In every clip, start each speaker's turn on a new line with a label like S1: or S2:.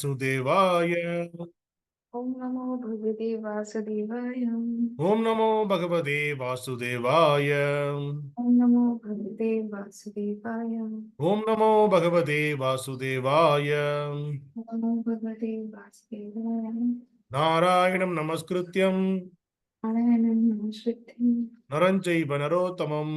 S1: Vasudevaya.
S2: Om Namo Bhagavate Vasudevaya.
S1: Om Namo Bhagavate Vasudevaya.
S2: Om Namo Bhagavate Vasudevaya.
S1: Om Namo Bhagavate Vasudevaya.
S2: Om Namo Bhagavate Vasudevaya.
S1: Narayanam Namaskrutyam
S2: Narayanam Namaskrityam.
S1: Naranchaiva Narottamam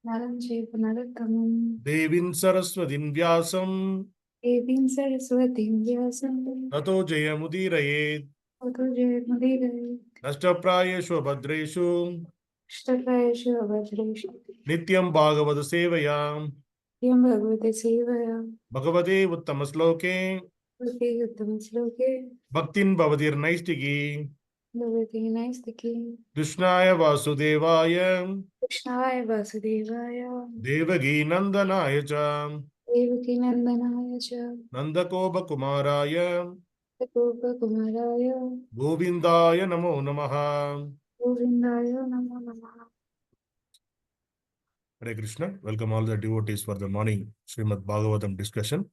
S2: Naram Chaiva Narottamam.
S1: Devim Saraswatim Vyasam
S2: Devim Saraswatim Vyasam.
S1: Tato Jayamudiraye
S2: Tato Jayamudiraye.
S1: Nashtaprayeshu Bhadreshu
S2: Ashtaprayeshu Abhadreshu.
S1: Nityam Bhagavata Sevayam
S2: Yam Bhagavate Sevaya.
S1: Bhagavate Uttamasloke
S2: Bhagavate Uttamasloke.
S1: Bhaktin Bhavatir Naistiki
S2: Bhagavate Naistiki.
S1: Krishnaya Vasudevaya
S2: Krishnaya Vasudevaya.
S1: Devagi Nandanaya cha
S2: Devaki Nandanaya cha.
S1: Nandakoba Kumaraya
S2: Gopa Kumaraya.
S1: Govindaya Namo Namaha.
S2: Govindaya Namo Namaha.
S1: Hare Krishna. Welcome all the devotees for the morning Srimad Bhagavatam discussion.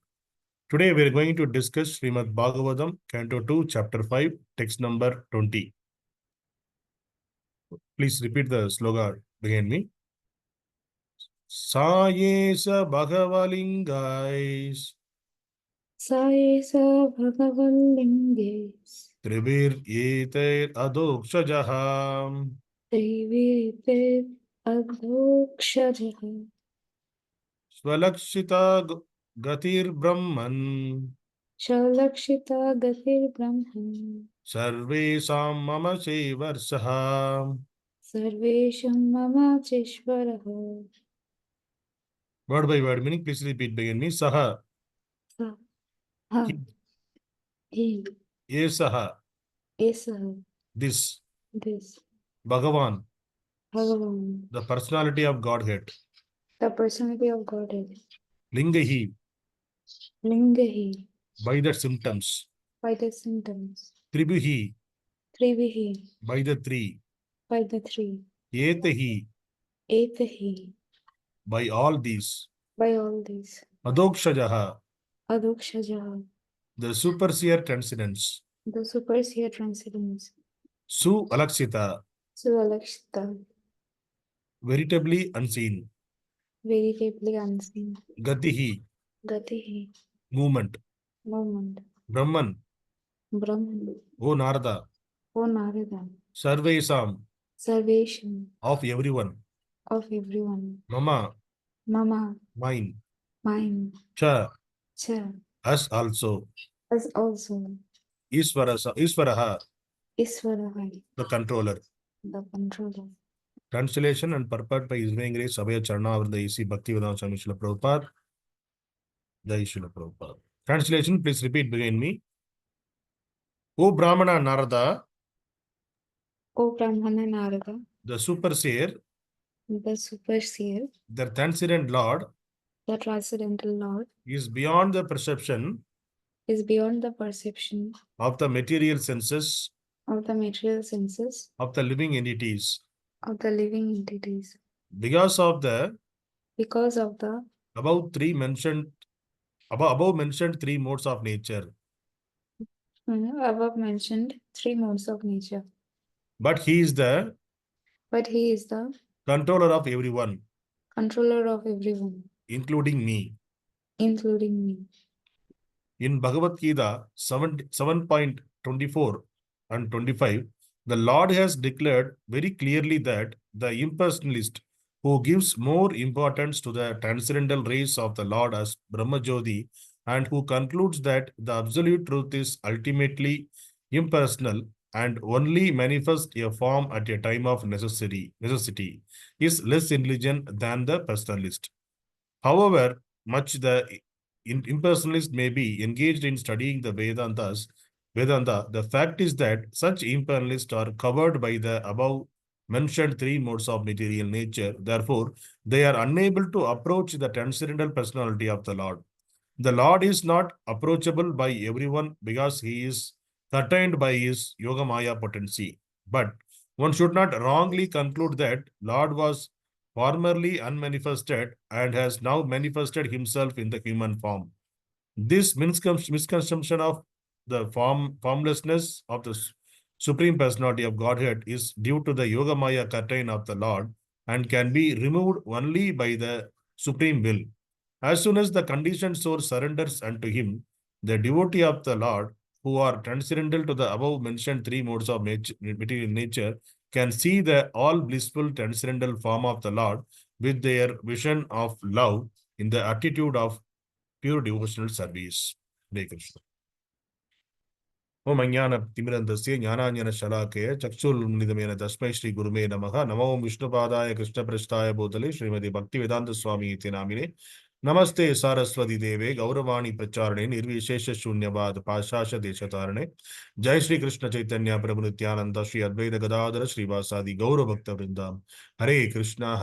S1: Today we are going to discuss Srimad Bhagavatam, Canto 2, Chapter 5, text number 20. Please repeat the slogan behind me. Sayesa bhagavā-liṅgais
S2: Sayeṣa bhagavāḻ liṅgais.
S1: tribhir etair adhokṣajaḥ
S2: Tribhir etair adhokṣajaḥ.
S1: svalakṣita-gatir brahman
S2: svalakṣita-gatir brahman.
S1: sarveṣāṁ mama ceśvaraḥ.
S2: Sarveṣāṁ mama ceśvaraḥ.
S1: Word by word meaning, please repeat behind me. Saha,
S2: Sa. Ha. He.
S1: eṣaḥ,
S2: eṣaḥ.
S1: this,
S2: This.
S1: bhagavān,
S2: Bhagavān.
S1: the personality of Godhead,
S2: The personality of Godhead.
S1: liṅgaiḥ,
S2: Liṅgaiḥ.
S1: by the symptoms,
S2: By the symptoms.
S1: tribhiḥ,
S2: Tribhiḥ.
S1: by the three,
S2: By the three.
S1: etaiḥ,
S2: Etair.
S1: by all these,
S2: By all these.
S1: adhokṣajaḥ,
S2: Adhokṣajaḥ.
S1: the Superseer Transcendence,
S2: The Superseer Transcendence.
S1: su-alakṣita,
S2: su-alakṣita.
S1: veritably unseen,
S2: Veritably unseen.
S1: gatiḥ,
S2: Gatiḥ.
S1: movement,
S2: Movement.
S1: brahman,
S2: Brahman.
S1: O Narada,
S2: O Narada.
S1: sarveṣāṁ,
S2: Salvation
S1: of everyone,
S2: of everyone.
S1: mama,
S2: Mama.
S1: mine,
S2: Mine.
S1: cha,
S2: Cha.
S1: us also,
S2: Us also.
S1: īśvaraḥ,
S2: eṣaḥ.
S1: the controller.
S2: The controller.
S1: Translation and purport by His Divine Grace Abhaya Charana of the A.C. Bhaktivedanta Swami Srila Prabhupada. Jai Srila Prabhupada. Translation, please repeat behind me. O Brāhmaṇa Nārada,
S2: O Brāhmaṇa Nārada.
S1: the Superseer,
S2: The Superseer.
S1: the transcendent Lord,
S2: The Transcendental Lord.
S1: is beyond the perception
S2: Is beyond the perception
S1: of the material senses
S2: of the material senses
S1: of the living entities.
S2: of the living entities.
S1: Because of the
S2: Because of the
S1: above mentioned three modes of nature.
S2: above mentioned three modes of nature.
S1: But He is the
S2: But He is the
S1: controller of everyone,
S2: controller of everyone,
S1: including me.
S2: including me.
S1: In Bhagavad-gītā 7.24 and 25, the Lord has declared very clearly that the impersonalist who gives more importance to the transcendental rays of the Lord as Brahma-jyoti and who concludes that the absolute truth is ultimately impersonal and only manifests a form at a time of necessity is less intelligent than the personalist. However much the impersonalist may be engaged in studying the Vedanta, the fact is that such impersonalists are covered by the above mentioned three modes of material nature. Therefore, they are unable to approach the transcendental personality of the Lord. The Lord is not approachable by everyone because He is curtained by His yoga-māyā potency. But one should not wrongly conclude that Lord was formerly unmanifested and has now manifested Himself in the human form. This misconception of the formlessness of the Supreme Personality of Godhead is due to the yoga-māyā curtain of the Lord and can be removed only by the Supreme Will. As soon as the conditioned source surrenders unto him, the devotee of the Lord, who are transcendental to the above mentioned three modes of material nature, can see the all-blissful transcendental form of the Lord with their vision of love in the attitude of pure devotional service. Hare Krishna. Om Ajnana Timirandasya Jnananjana Shalakaya Chakshulunidamena Tasmai Shri Gurume Namaha Namo Vishnupadaya Krishna Prasthaya Bhutale Srimati Bhaktivedanta Swami Iti Namine Namaste Saraswati Deve Gauravani Pracharane Nirvishesha Shunyavad Pashasha Deshatarane Jai Shri Krishna Chaitanya Prabhu Nityananda Shri Advaita Gadadhara Shri Vasadi Gaura Bhakta Vrindam Hare Krishna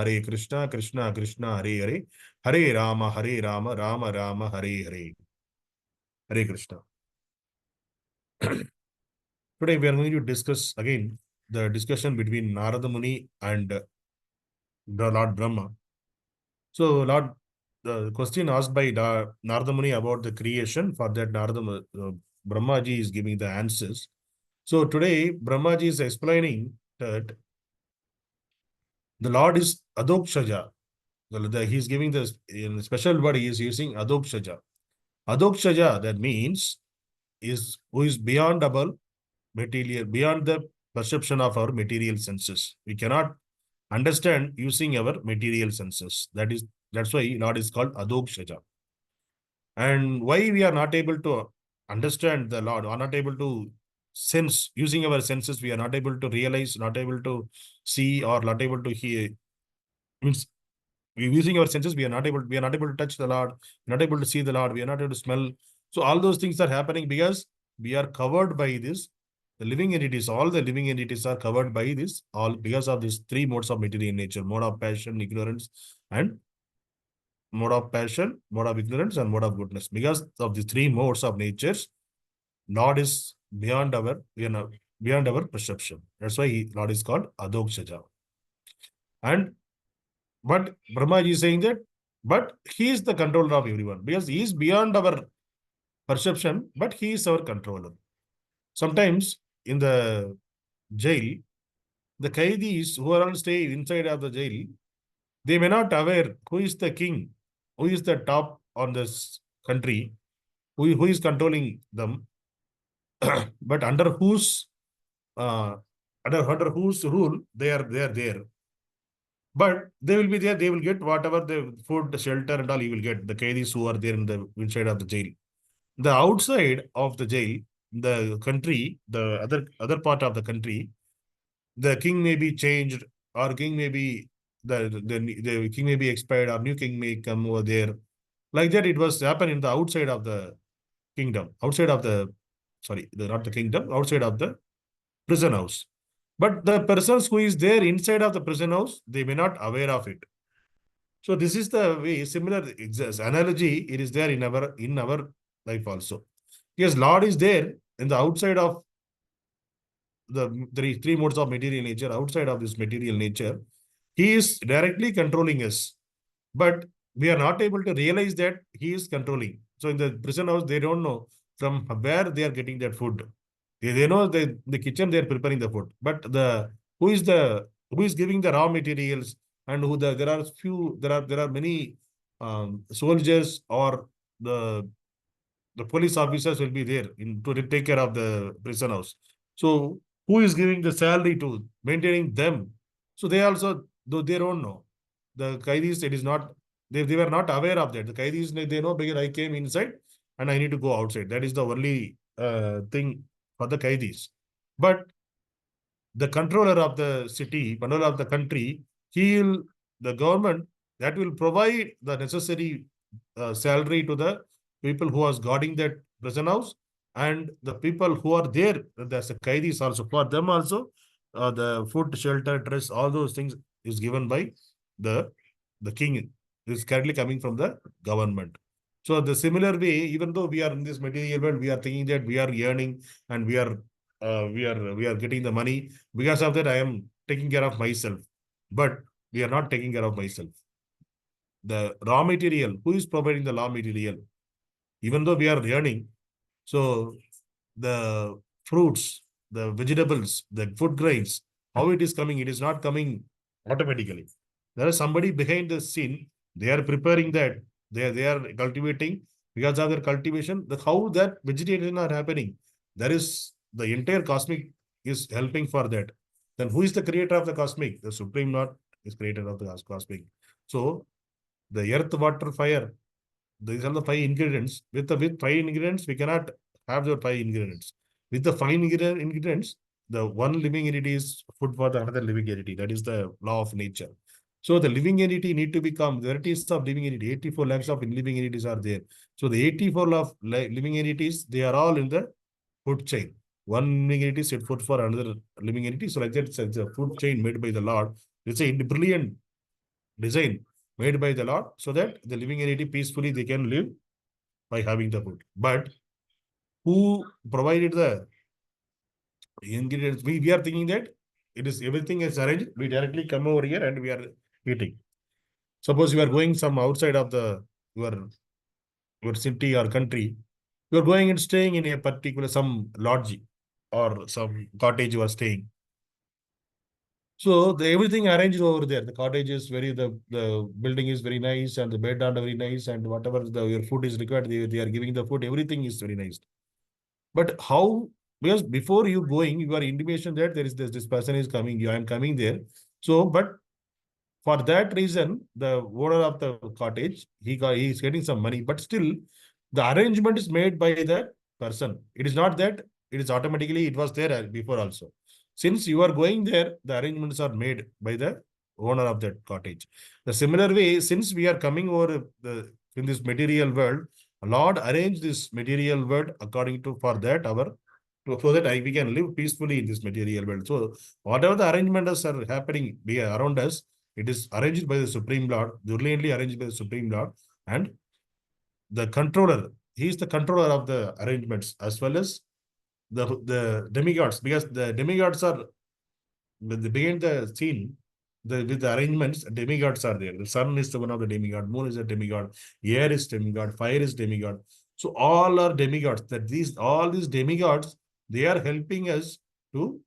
S1: Krishna Krishna Hare Hare Hare Rama Rama Rama Hare Hare. Hare Krishna. Today we are going to discuss again the discussion between Narada Muni and the Lord Brahma. So the question asked by Narada Muni about the creation, for that Brahmaji is giving the answers. So today Brahmaji is explaining that the Lord is adhokṣajaḥ. He is giving the special word he is using, adhokṣajaḥ. Adhokṣajaḥ, that means is who is beyond our material, beyond the perception of our material senses. We cannot understand using our material senses. That's why Lord is called adhokṣajaḥ. And why we are not able to understand the Lord, are not able to sense using our senses, we are not able to realize, not able to see, or not able to hear. Means using our senses, we are not able to touch the Lord, not able to see the Lord, we are not able to smell. So all those things are happening because we are covered by this. The living entities, all the living entities are covered by this, all because of these three modes of material nature: mode of passion, ignorance, and mode of passion, mode of ignorance, and mode of goodness. Because of the three modes of natures, Lord is beyond our perception. That's why Lord is called adhokṣajaḥ. But Brahmaji is saying that, but he is the controller of everyone, because he is beyond our perception, but he is our controller. Sometimes in the jail, the Qaidis who are all stay inside of the jail, they may not aware who is the king, who is the top on this country, who is controlling them, but under whose rule they are there. But they will be there, they will get whatever the food, the shelter and all he will get, the Qaidis who are there in the inside of the jail. The outside of the jail, the country, the other part of the country, the king may be changed, or king may be the king may be expired, or new king may come over there. Like that, it was happen in the outside of the kingdom, outside of the not the kingdom, outside of the prison house. But the persons who is there inside of the prison house, they may not aware of it. So this is the way, similar analogy, it is there in our life also. Yes, Lord is there in the outside of the three modes of material nature, outside of this material nature. He is directly controlling us, but we are not able to realize that he is controlling. So in the prison house, they don't know from where they are getting that food. They know the kitchen they are preparing the food, but who is giving the raw materials, and there are many soldiers or the police officers will be there to take care of the prison house. So who is giving the salary to maintaining them? So they also, though they don't know. The Qaidis, it is not, they were not aware of that. The Qaidis, they know because I came inside and I need to go outside. That is the only thing for the Qaidis. But the controller of the city, controller of the country, the government, that will provide the necessary salary to the people who are guarding that prison house, and the people who are there, there's a Qaidis also, for them also, the food, shelter, dress, all those things is given by the king, is currently coming from the government. So the similar way, even though we are in this material world, we are thinking that we are earning and we are getting the money. Because of that, I am taking care of myself. But we are not taking care of myself. The raw material, who is providing the raw material? Even though we are earning, so the fruits, the vegetables, the food grains, how it is coming, it is not coming automatically. There is somebody behind the scene, they are preparing that, they are cultivating, because of their cultivation, how that vegetation are happening. There is the entire cosmic is helping for that. Then who is the creator of the cosmic? The Supreme Lord is creator of the cosmic. So the earth, water, fire, these are the 5 ingredients. With 5 ingredients, we cannot have the 5 ingredients. With the 5 ingredients, the one living entity is food for the another living entity. That is the law of nature. So the living entity need to become varieties of living entity. 84 lakhs of living entities are there. So the 84 of living entities, they are all in the food chain. One living entity set food for another living entity. So like that, it's a food chain made by the Lord. It's a brilliant design made by the Lord, so that the living entity peacefully they can live by having the food. But who provided the ingredients? We are thinking that it is everything is arranged. We directly come over here and we are eating. Suppose you are going some outside of your city or country, you are going and staying in a particular some lodge or some cottage you are staying. So everything arranged over there. The cottage is the building is very nice and the bed are very nice, and whatever your food is required, they are giving the food. Everything is very nice. But how? Because before you going, you are intimation that there is this person is coming. I am coming there. So, but for that reason, the owner of the cottage, he is getting some money, but still the arrangement is made by the person. It is not that it is automatically, it was there before also. Since you are going there, the arrangements are made by the owner of that cottage. The similar way, since we are coming over in this material world, Lord arranged this material world according to for that so that we can live peacefully in this material world. So whatever the arrangements are happening around us, it is arranged by the Supreme Lord, brilliantly arranged by the Supreme Lord, and the controller. He is the controller of the arrangements as well as the demigods, because the demigods are behind the scene. With the arrangements, demigods are there. The sun is the one of the demigod, moon is a demigod, air is demigod, fire is demigod. So all are demigods. All these demigods, they are helping us to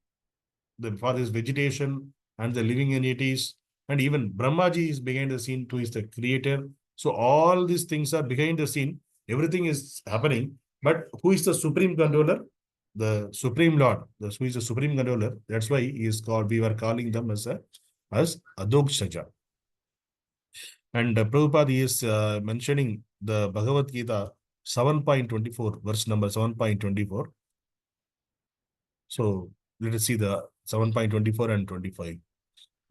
S1: for this vegetation and the living entities, and even Brahmaji is behind the scene too, is the creator. So all these things are behind the scene. Everything is happening. But who is the supreme controller? The Supreme Lord. Who is the supreme controller? That's why he is called. We were calling them as adhokṣajaḥ. And Prabhupada is mentioning the Bhagavad-gītā 7.24, verse number 7.24. So let us see the 7.24 and 25.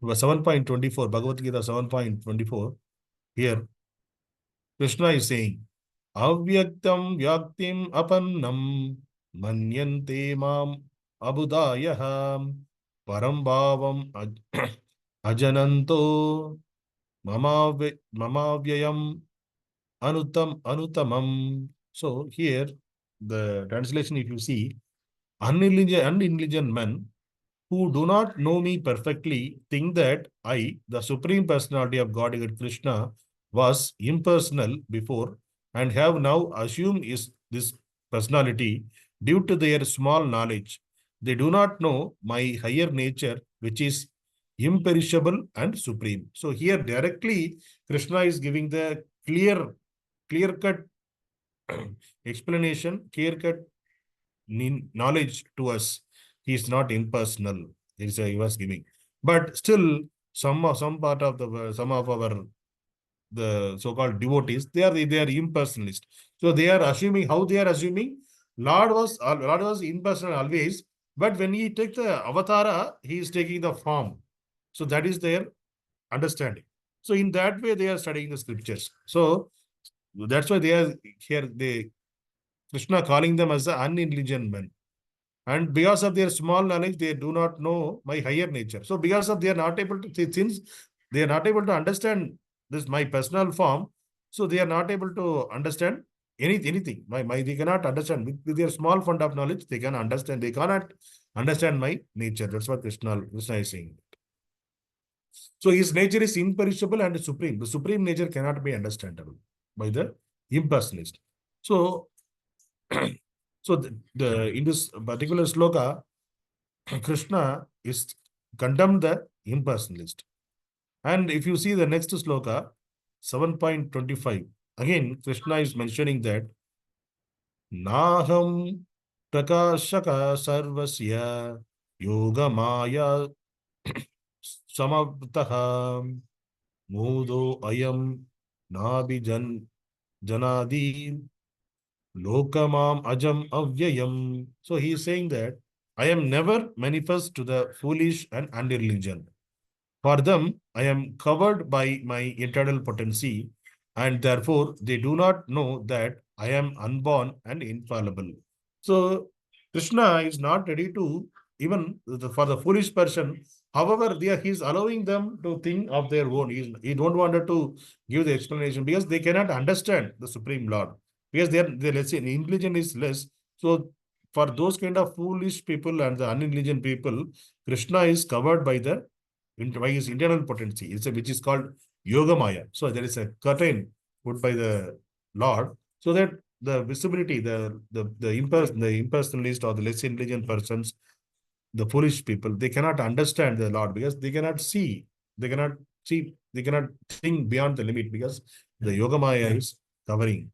S1: 7.24, Bhagavad-gītā 7.24. Here, Krishna is saying, Avyaktam vyaktim apannam manyante mam abudayah param bhavam ajananto mamavyayam anutamam. So here, the translation, if you see, unintelligent men who do not know me perfectly think that I, the Supreme Personality of Godhead Krishna, was impersonal before and have now assumed this personality due to their small knowledge. They do not know my higher nature, which is imperishable and supreme. So here directly Krishna is giving the clear-cut explanation, clear-cut knowledge to us. He is not impersonal. He was giving, but still some part of some of our the so-called devotees, they are impersonalist. So they are assuming, how they are assuming, Lord was impersonal always, but when he takes the avatara, he is taking the form. So that is their understanding. So in that way, they are studying the scriptures. So that's why they are here. Krishna calling them as the unintelligent men. And because of their small knowledge, they do not know my higher nature. So because of they are not able to, since they are not able to understand this my personal form, so they are not able to understand anything. They cannot understand with their small fund of knowledge. They can understand. They cannot understand my nature. That's what Krishna is saying. So his nature is imperishable and supreme. The supreme nature cannot be understandable by the impersonalist. So So in this particular sloka, Krishna is condemned the impersonalist. And if you see the next sloka, 7.25, again Krishna is mentioning that Naham prakashaka sarvasya yoga-māyā samavtaha mudo ayam nabijan janadi lokamam ajam avyayam. So he is saying that I am never manifest to the foolish and undiligent. For them, I am covered by my eternal potency, and therefore they do not know that I am unborn and infallible. So Krishna is not ready to even for the foolish person. However, he is allowing them to think of their own. He don't want to give the explanation because they cannot understand the Supreme Lord. Because they let's say intelligence is less. So for those kind of foolish people and the unintelligent people, Krishna is covered by by his internal potency, which is called yoga-māyā. So there is a curtain put by the Lord so that the visibility, the impersonalist or the less intelligent persons, the foolish people, they cannot understand the Lord because they cannot see, they cannot think beyond the limit because the yoga-māyā is covering.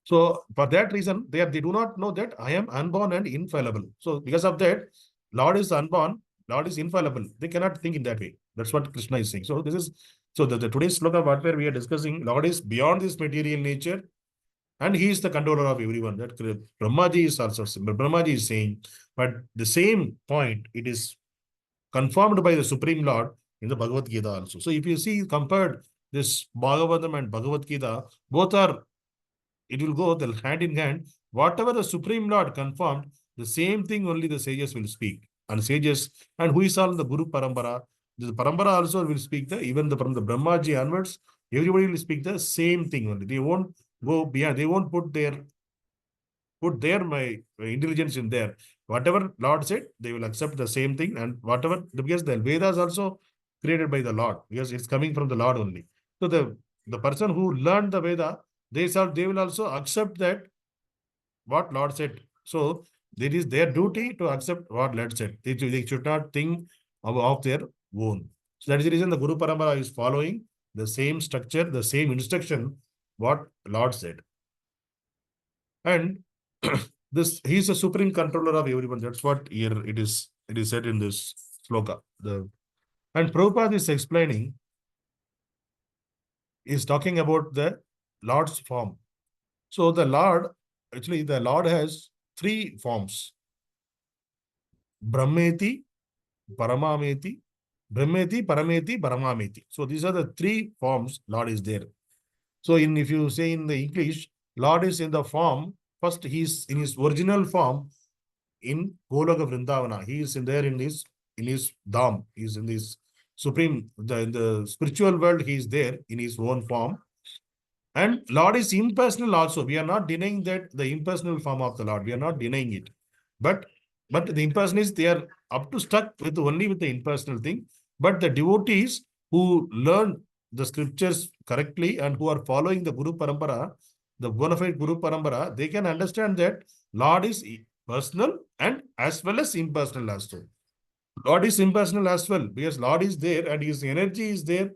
S1: So for that reason, they do not know that I am unborn and infallible. So because of that, Lord is unborn, Lord is infallible. They cannot think in that way. That's what Krishna is saying. So this is the today's sloka where we are discussing, Lord is beyond this material nature, and he is the controller of everyone. That Brahmaji is also Brahmaji is saying, but the same point it is confirmed by the Supreme Lord in the Bhagavad-gītā also. So if you see compared this Bhagavatam and Bhagavad-gītā, both are, it will go the hand in hand. Whatever the Supreme Lord confirmed, the same thing only the sages will speak. And sages, and who is all the Guru Parampara, the Parampara also will speak even from the Brahmaji onwards, everybody will speak the same thing only. They won't go beyond, they won't put their my intelligence in there. Whatever Lord said, they will accept the same thing, and whatever, because the Vedas also created by the Lord, because it's coming from the Lord only. So the person who learned the Veda, they will also accept that what Lord said. So it is their duty to accept what Lord said. They should not think of their own. So that is the reason the Guru Parampara is following the same structure, the same instruction, what Lord said. And he is a supreme controller of everyone. That's what here it is said in this sloka. And Prabhupada is explaining, is talking about the Lord's form. So the Lord has three forms: Brahmeti, Paramameti, Brahmeti, Parameti, Paramameti. So these are the three forms Lord is there. So if you say in the English, Lord is in the form, first he is in his original form in Goloka Vrindavana. He is in his Dham. He is in this supreme, in the spiritual world, he is there in his own form. And Lord is impersonal also. We are not denying that the impersonal form of the Lord. We are not denying it. But the impersonalists, they are up to stuck with only with the impersonal thing. But the devotees who learn the scriptures correctly and who are following the Guru Parampara, the bona fide Guru Parampara, they can understand that Lord is personal and as well as impersonal as well. Lord is impersonal as well because Lord is there and his energy is there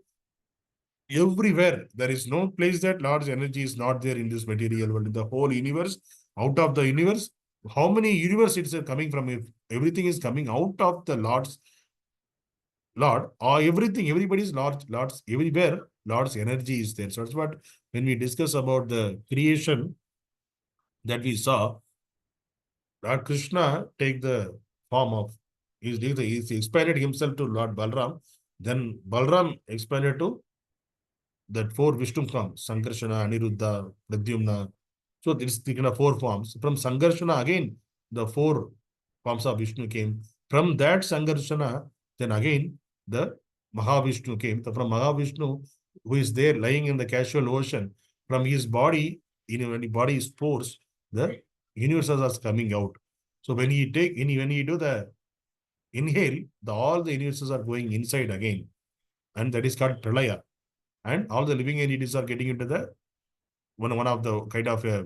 S1: everywhere. There is no place that Lord's energy is not there in this material world, in the whole universe, out of the universe. How many universes are coming from? If everything is coming out of the Lord, or everything, everybody's Lord's, everywhere, Lord's energy is there. So that's what, when we discuss about the creation that we saw, Lord Krishna take the form of, he expanded himself to Lord Balram, then Balram expanded to that four Vishnu forms, Sankarshana, Aniruddha, Pradyumna. So this kind of four forms. From Sankarshana, again, the four forms of Vishnu came. From that Sankarshana, then again, the Mahavishnu came. So from Mahavishnu, who is there lying in the casual ocean, from his body, when the body is forced, the universes are coming out. So when he do the inhale, all the universes are going inside again. And that is called Pralaya. And all the living entities are getting into the one of the kind of a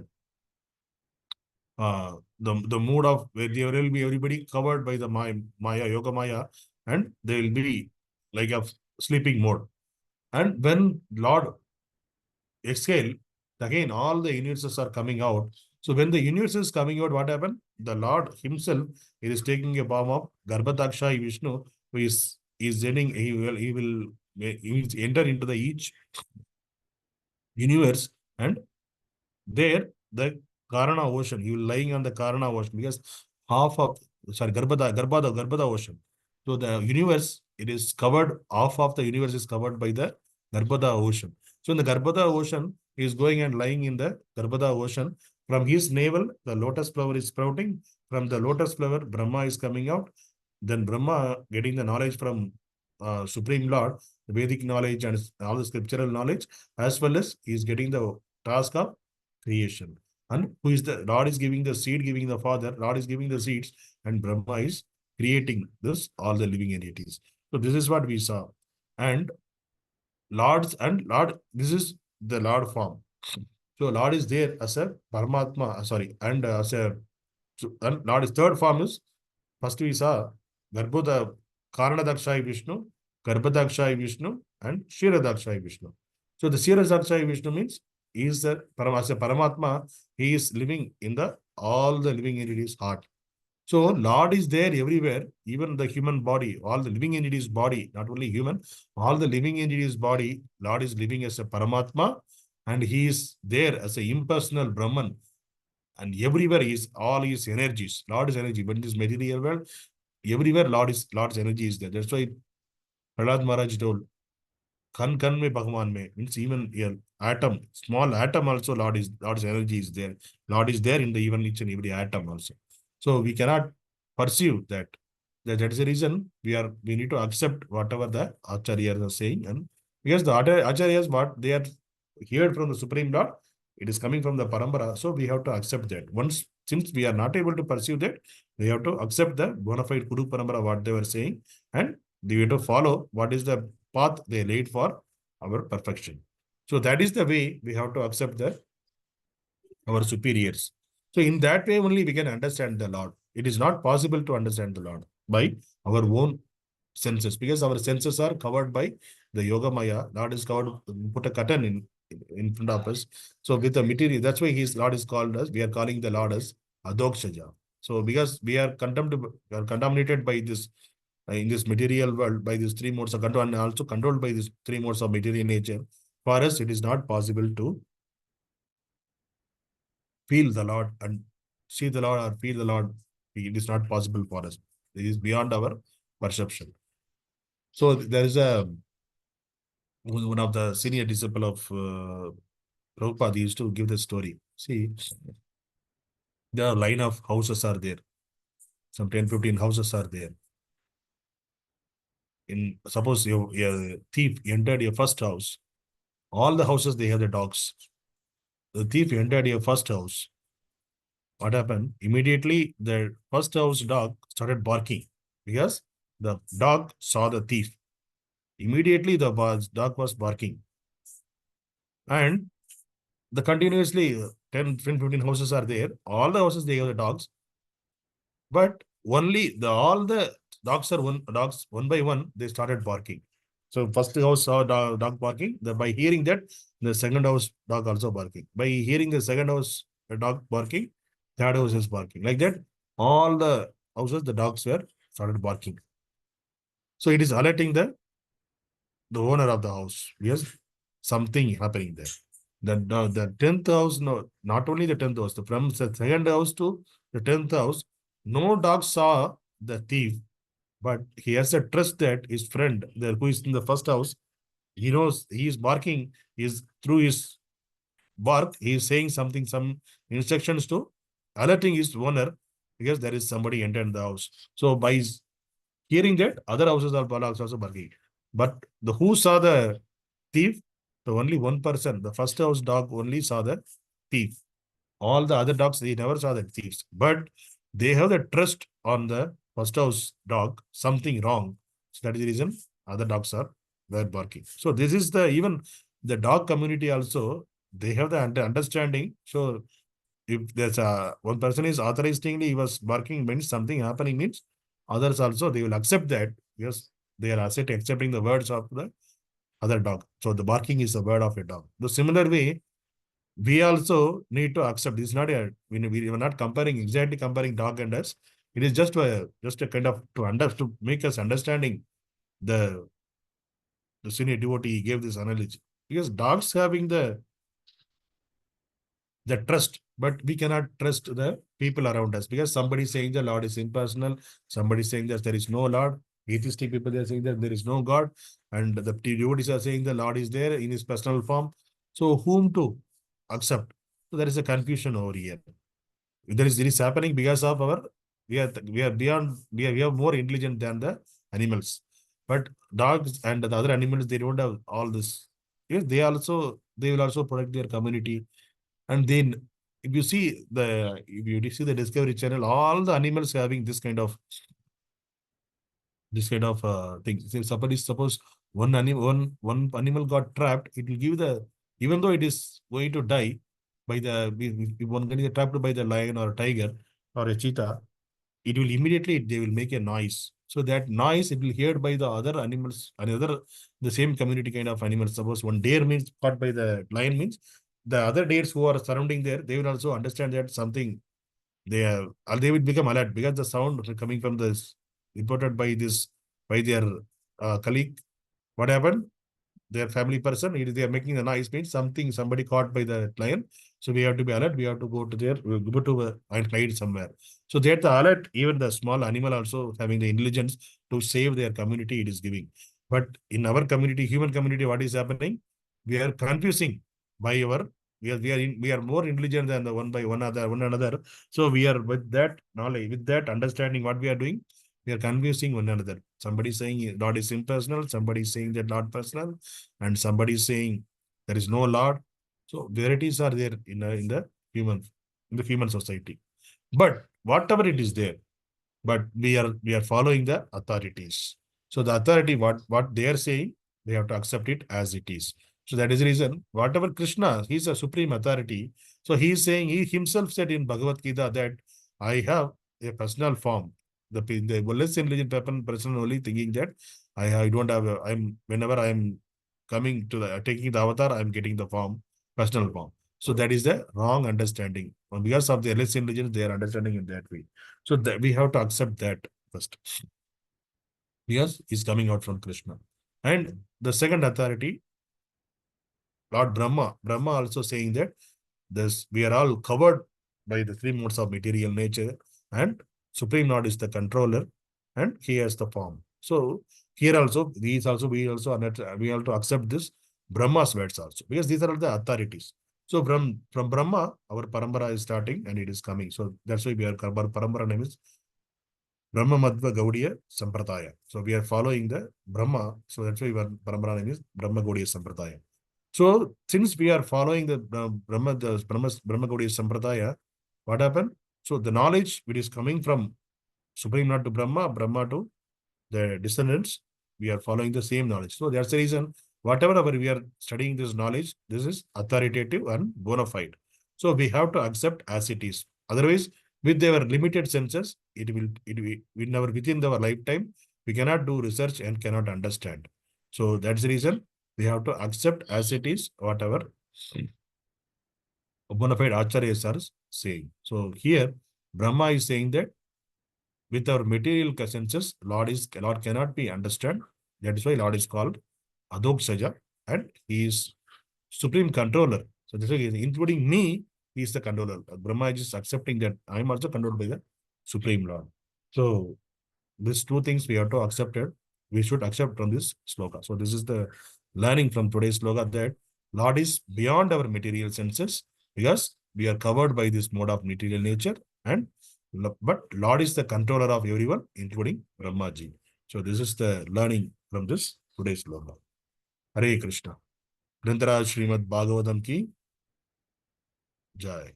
S1: the mood of where there will be everybody covered by the Maya, yoga-māyā, and they will be like a sleeping mode. And when Lord exhale, again all the universes are coming out. So when the universe is coming out, what happened? The Lord himself is taking a form of Garbhadaksha Vishnu, who is getting, he will enter into the each universe, and there the Karana ocean, he will lying on the Karana ocean, because half of Garbhada ocean. So the universe, it is covered, half of the universe is covered by the Garbhada ocean. So in the Garbhada ocean, he is going and lying in the Garbhada ocean. From his navel, the lotus flower is sprouting. From the lotus flower, Brahma is coming out. Then Brahma getting the knowledge from Supreme Lord, the Vedic knowledge and all the scriptural knowledge, as well as he is getting the task of creation. And who is the Lord is giving the seed, giving the father, Lord is giving the seeds, and Brahma is creating this, all the living entities. So this is what we saw. And Lord, this is the Lord form. So Lord is there as a Paramatma, and as a, and Lord is third form is, first we saw Garbhoda, Karanadakshayi Vishnu, Garbhadakshayi Vishnu, and Kshiradakshai Vishnu. So the Kshiradakshai Vishnu means he is the as a Paramatma, he is living in the all the living entities' heart. So Lord is there everywhere, even the human body, all the living entities' body, not only human, all the living entities' body, Lord is living as a Paramatma, and he is there as a impersonal Brahman. And everywhere is all his energies. Lord is energy. But in this material world, everywhere Lord's energy is there. That's why Prahlad Maharaj told, Kan me Bhagavan me, means even here, atom, small atom also, Lord's energy is there. Lord is there in the even each and every atom also. So we cannot pursue that. That is the reason we need to accept whatever the Acharyas are saying. And because the Acharyas, what they are heard from the Supreme Lord, it is coming from the Parampara. So we have to accept that. Since we are not able to pursue that, we have to accept the bona fide Guru Parampara, what they were saying, and we have to follow what is the path they laid for our perfection. So that is the way we have to accept our superiors. So in that way only we can understand the Lord. It is not possible to understand the Lord by our own senses, because our senses are covered by the yoga-māyā. Lord is covered, put a curtain in front of us. So with the material, that's why his Lord is called as, we are calling the Lord as adhokṣajaḥ. So because we are contaminated by this, in this material world, by these three modes of control, and also controlled by these three modes of material nature, for us it is not possible to feel the Lord and see the Lord or feel the Lord. It is not possible for us. It is beyond our perception. So there is one of the senior disciple of Prabhupada used to give the story. See, there are line of houses are there. Some 10, 15 houses are there. Suppose a thief entered your first house. All the houses, they have the dogs. The thief entered your first house. What happened? Immediately, the first house dog started barking because the dog saw the thief. Immediately, the dog was barking. And the continuously 10, 15 houses are there. All the houses, they have the dogs. But only all the dogs one by one, they started barking. So first house saw dog barking. By hearing that, the second house dog also barking. By hearing the second house dog barking, third house is barking. Like that, all the houses, the dogs started barking. So it is alerting the owner of the house. Yes, something happening there. The 10th house, no, not only the 10th house, from the second house to the 10th house, no dog saw the thief, but he has a trust that his friend, who is in the first house, he knows he is barking, through his bark, he is saying something, some instructions to alerting his owner, because there is somebody entered the house. So by hearing that, other houses are also barking. But who saw the thief? So only one person, the first house dog only saw the thief. All the other dogs, they never saw the thieves. But they have the trust on the first house dog, something wrong. So that is the reason other dogs were barking. So this is even the dog community also, they have the understanding. So if there's one person is authorizingly he was barking means something happening means others also they will accept that. Yes, they are accepting the words of the other dog. So the barking is the word of a dog. The similar way, we also need to accept. This is not we are not exactly comparing dog and us. It is just a kind of to make us understanding the senior devotee gave this analogy. Because dogs having the trust, but we cannot trust the people around us because somebody is saying the Lord is impersonal, somebody is saying that there is no Lord. Atheistic people they are saying that there is no God, and the devotees are saying the Lord is there in his personal form. So whom to accept? So there is a confusion over here. There is happening because of our we are more intelligent than the animals, but dogs and the other animals they don't have all this. Yes, they will also protect their community. And then if you see the Discovery Channel, all the animals having this kind of things. If suppose one animal got trapped, it will give even though it is going to die by if one is trapped by the lion or a tiger or a cheetah, it will immediately they will make a noise. So that noise it will heard by the other animals, the same community kind of animals. Suppose one deer means caught by the lion means the other deers who are surrounding there, they will also understand that something they will become alert because the sound coming from this reported by their colleague. What happened? Their family person, they are making a noise means somebody caught by the lion. So we have to be alert. We have to go to and hide somewhere. So that the alert, even the small animal also having the intelligence to save their community, it is giving. But in our community, human community, what is happening? We are confusing by our we are more intelligent than the one another. So we are with that knowledge, with that understanding, what we are doing, we are confusing one another. Somebody is saying Lord is impersonal, somebody is saying that Lord personal, and somebody is saying there is no Lord. So varieties are there in the human society. But whatever it is there, but we are following the authorities. So the authority, what they are saying, they have to accept it as it is. So that is the reason, whatever Krishna, he is a supreme authority. So he is saying, he himself said in Bhagavad-gītā that I have a personal form. The less intelligent person only thinking that I don't have whenever I'm coming to taking the avatar, I'm getting the form, personal form. So that is the wrong understanding. And because of the less intelligence, they are understanding in that way. So that we have to accept that first. Because it's coming out from Krishna. And the second authority, Lord Brahma. Brahma also saying that we are all covered by the three modes of material nature, and Supreme Lord is the controller, and he has the form. So here also, we have to accept this Brahma's words also, because these are all the authorities. So from Brahma, our parampara is starting and it is coming. So that's why our parampara name is Brahma Madhva Gaudiya Sampradaya. So we are following the Brahma. So that's why our parampara name is Brahma Gaudiya Sampradaya. So since we are following the Brahma Gaudiya Sampradaya, what happened? So the knowledge which is coming from Supreme Lord to Brahma, Brahma to the descendants, we are following the same knowledge. So that's the reason, whatever we are studying this knowledge, this is authoritative and bona fide. So we have to accept as it is. Otherwise, with our limited senses, within our lifetime, we cannot do research and cannot understand. So that's the reason we have to accept as it is, whatever bona fide acharyas are saying. So here, Brahma is saying that with our material senses, Lord cannot be understood. That is why Lord is called adhokṣajaḥ, and he is supreme controller. So this is including me, he is the controller. Brahma is accepting that I am also controlled by the Supreme Lord. So these two things we have to accept it. We should accept from this sloka. So this is the learning from today's sloka, that Lord is beyond our material senses because we are covered by this mode of material nature, but Lord is the controller of everyone, including Brahmaji. So this is the learning from this today's sloka. Hare Krishna. Grantharaj Srimad Bhagavatam ki Jai.